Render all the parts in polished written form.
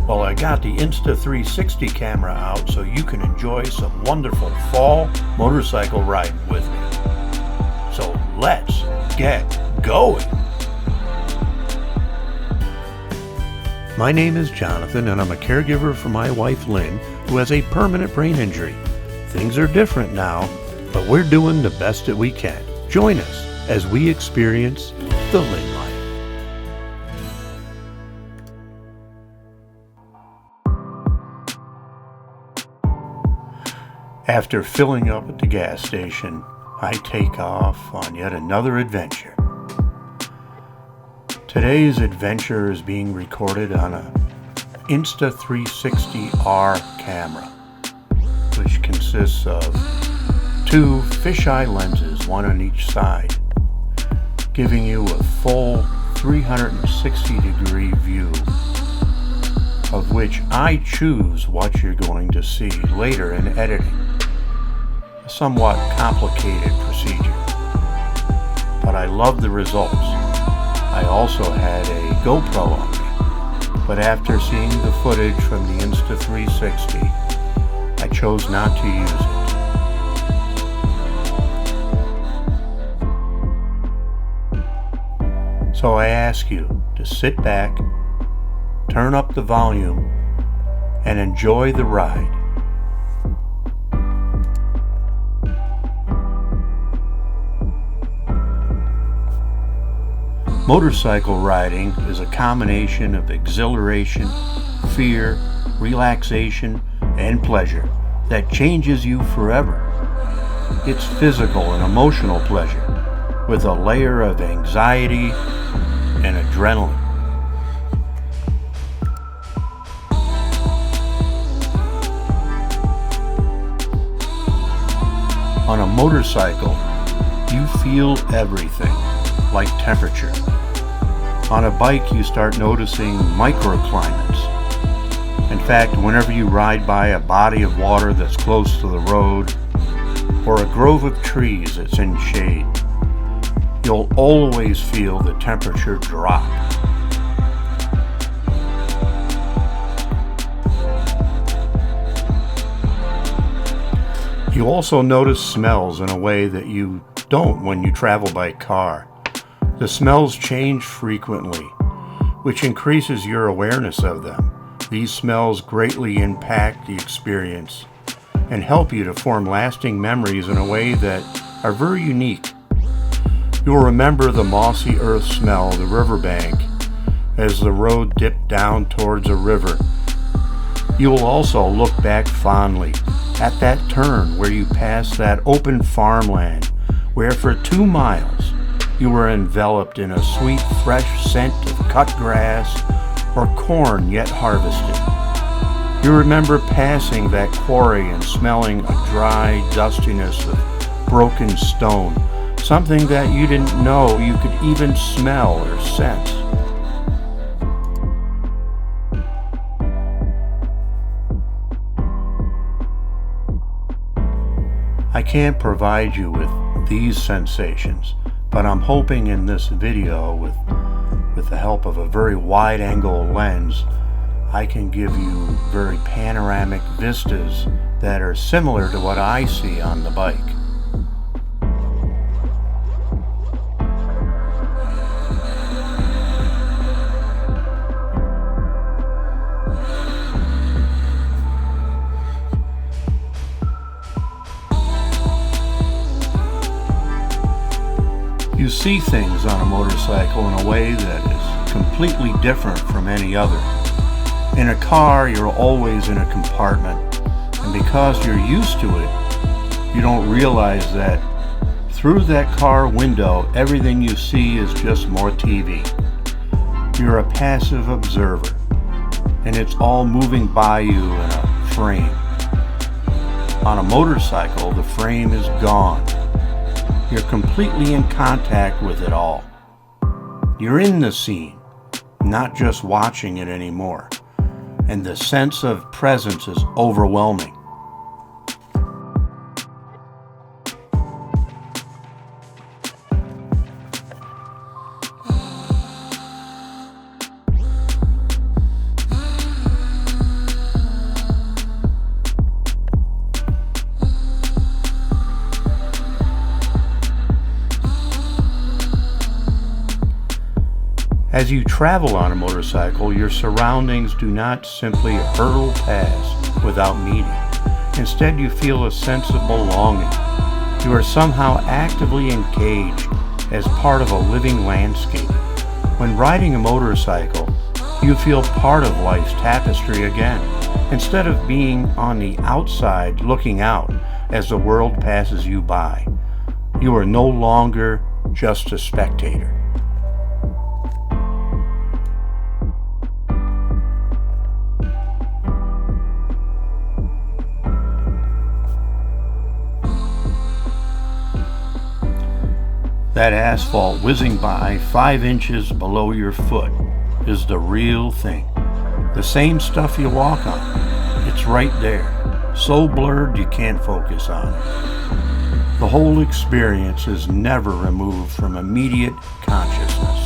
Well, I got the Insta360 camera out so you can enjoy some wonderful fall motorcycle riding with me. So let's get going. My name is Jonathan and I'm a caregiver for my wife Lynn, who has a permanent brain injury. Things are different now, but we're doing the best that we can. Join us as we experience the Lynn life. After filling up at the gas station, I take off on yet another adventure. Today's adventure is being recorded on a Insta360 R camera, which consists of two fisheye lenses, one on each side, giving you a full 360-degree view, of which I choose what you're going to see later in editing. A somewhat complicated procedure, but I love the results. I also had a GoPro on me, but after seeing the footage from the Insta360, I chose not to use it. So I ask you to sit back, turn up the volume, and enjoy the ride. Motorcycle riding is a combination of exhilaration, fear, relaxation, and pleasure that changes you forever. It's physical and emotional pleasure with a layer of anxiety and adrenaline. On a motorcycle, you feel everything, like temperature. On a bike, you start noticing microclimates. In fact, whenever you ride by a body of water that's close to the road, or a grove of trees that's in shade, you'll always feel the temperature drop. You also notice smells in a way that you don't when you travel by car. The smells change frequently, which increases your awareness of them. These smells greatly impact the experience and help you to form lasting memories in a way that are very unique. You'll remember the mossy earth smell of the riverbank as the road dipped down towards a river. You will also look back fondly at that turn where you passed that open farmland where for 2 miles you were enveloped in a sweet, fresh scent of cut grass or corn yet harvested. You remember passing that quarry and smelling a dry dustiness of broken stone, something that you didn't know you could even smell or sense. I can't provide you with these sensations, but I'm hoping in this video, with the help of a very wide-angle lens, I can give you very panoramic vistas that are similar to what I see on the bike. You see things on a motorcycle in a way that is completely different from any other. In a car, you're always in a compartment, and because you're used to it, you don't realize that through that car window, everything you see is just more TV. You're a passive observer, and it's all moving by you in a frame. On a motorcycle, the frame is gone. You're completely in contact with it all. You're in the scene, not just watching it anymore. And the sense of presence is overwhelming. As you travel on a motorcycle, your surroundings do not simply hurtle past without meaning. Instead, you feel a sense of belonging. You are somehow actively engaged as part of a living landscape. When riding a motorcycle, you feel part of life's tapestry again, instead of being on the outside looking out as the world passes you by. You are no longer just a spectator. That asphalt whizzing by 5 inches below your foot is the real thing. The same stuff you walk on. It's right there, so blurred you can't focus on it. The whole experience is never removed from immediate consciousness.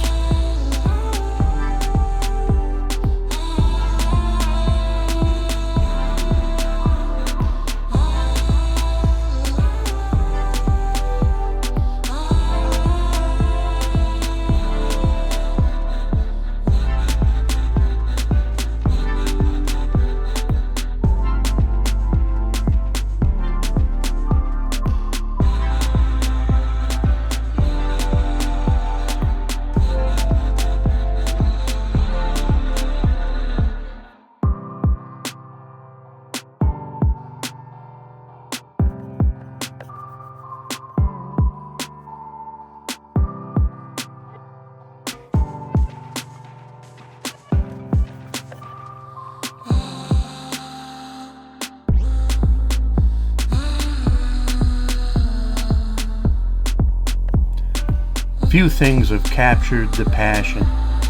Few things have captured the passion,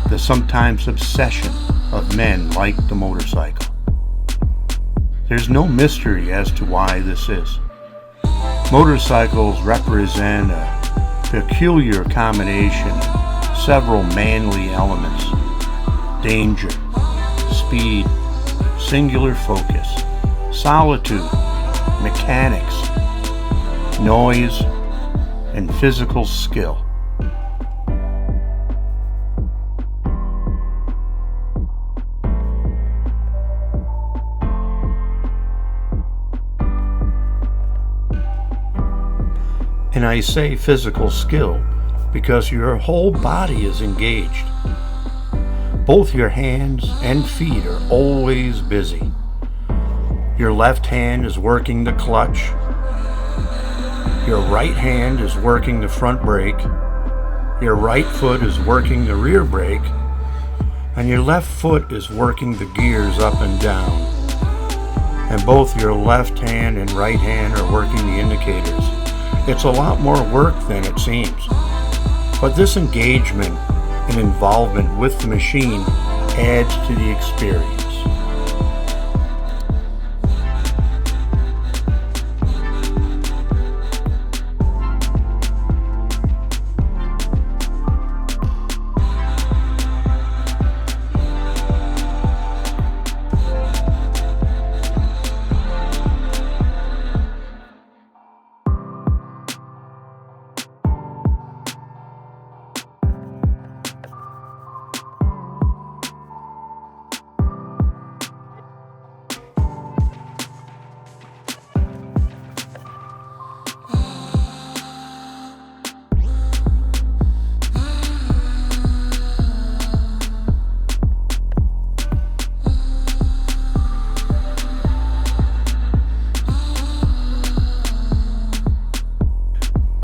the sometimes obsession of men like the motorcycle. There's no mystery as to why this is. Motorcycles represent a peculiar combination of several manly elements: danger, speed, singular focus, solitude, mechanics, noise, and physical skill. And I say physical skill because your whole body is engaged. Both your hands and feet are always busy. Your left hand is working the clutch. Your right hand is working the front brake. Your right foot is working the rear brake. And your left foot is working the gears up and down. And both your left hand and right hand are working the indicators. It's a lot more work than it seems. But this engagement and involvement with the machine adds to the experience.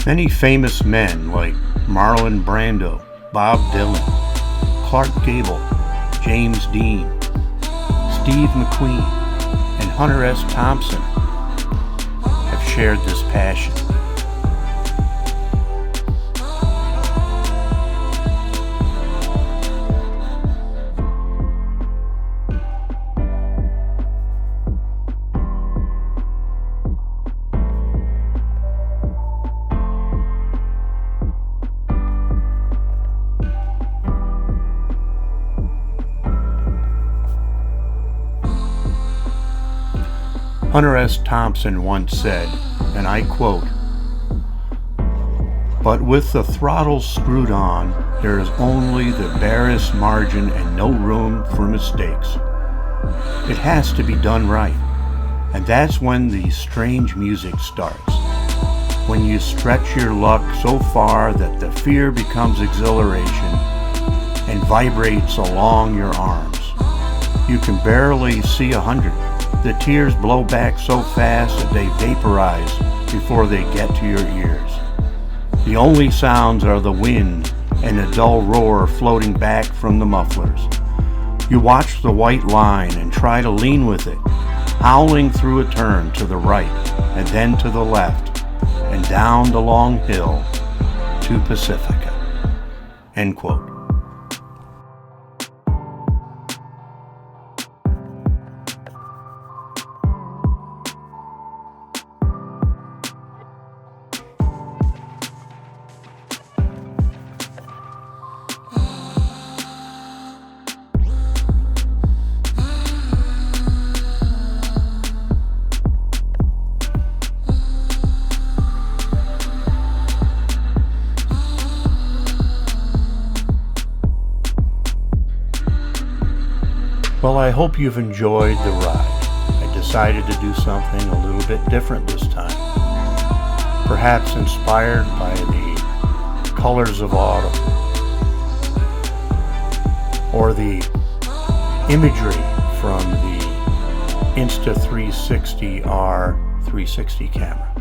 Many famous men like Marlon Brando, Bob Dylan, Clark Gable, James Dean, Steve McQueen, and Hunter S. Thompson have shared this passion. Hunter S. Thompson once said, and I quote, But with the throttle screwed on, there is only the barest margin and no room for mistakes. It has to be done right, and that's when the strange music starts. When you stretch your luck so far that the fear becomes exhilaration and vibrates along your arms. You can barely see 100. The tears blow back so fast that they vaporize before they get to your ears. The only sounds are the wind and a dull roar floating back from the mufflers. You watch the white line and try to lean with it, howling through a turn to the right and then to the left and down the long hill to Pacifica." End quote. Well, I hope you've enjoyed the ride. I decided to do something a little bit different this time. Perhaps inspired by the colors of autumn or the imagery from the Insta360 R 360 camera.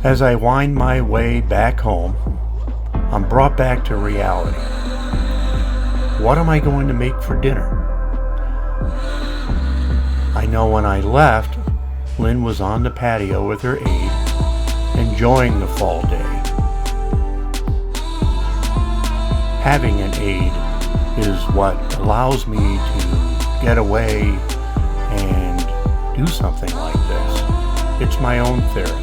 As I wind my way back home, I'm brought back to reality. What am I going to make for dinner? I know when I left, Lynn was on the patio with her aide, enjoying the fall day. Having an aide is what allows me to get away and do something like this. It's my own therapy.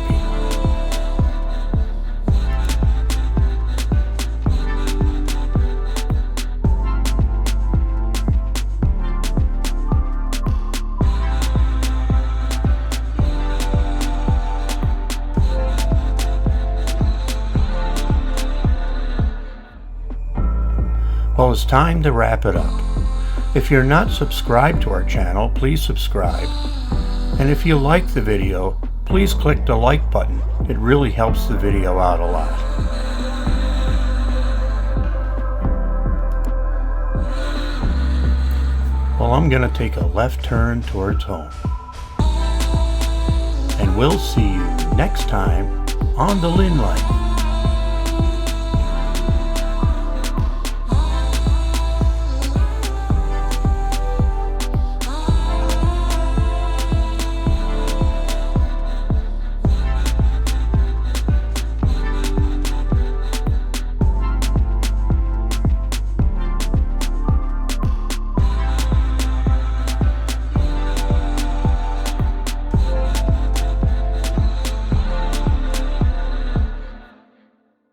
Well, it's time to wrap it up. If you're not subscribed to our channel, please subscribe. And if you like the video, please click the like button. It really helps the video out a lot. Well, I'm going to take a left turn towards home. And we'll see you next time on The Lynn Life.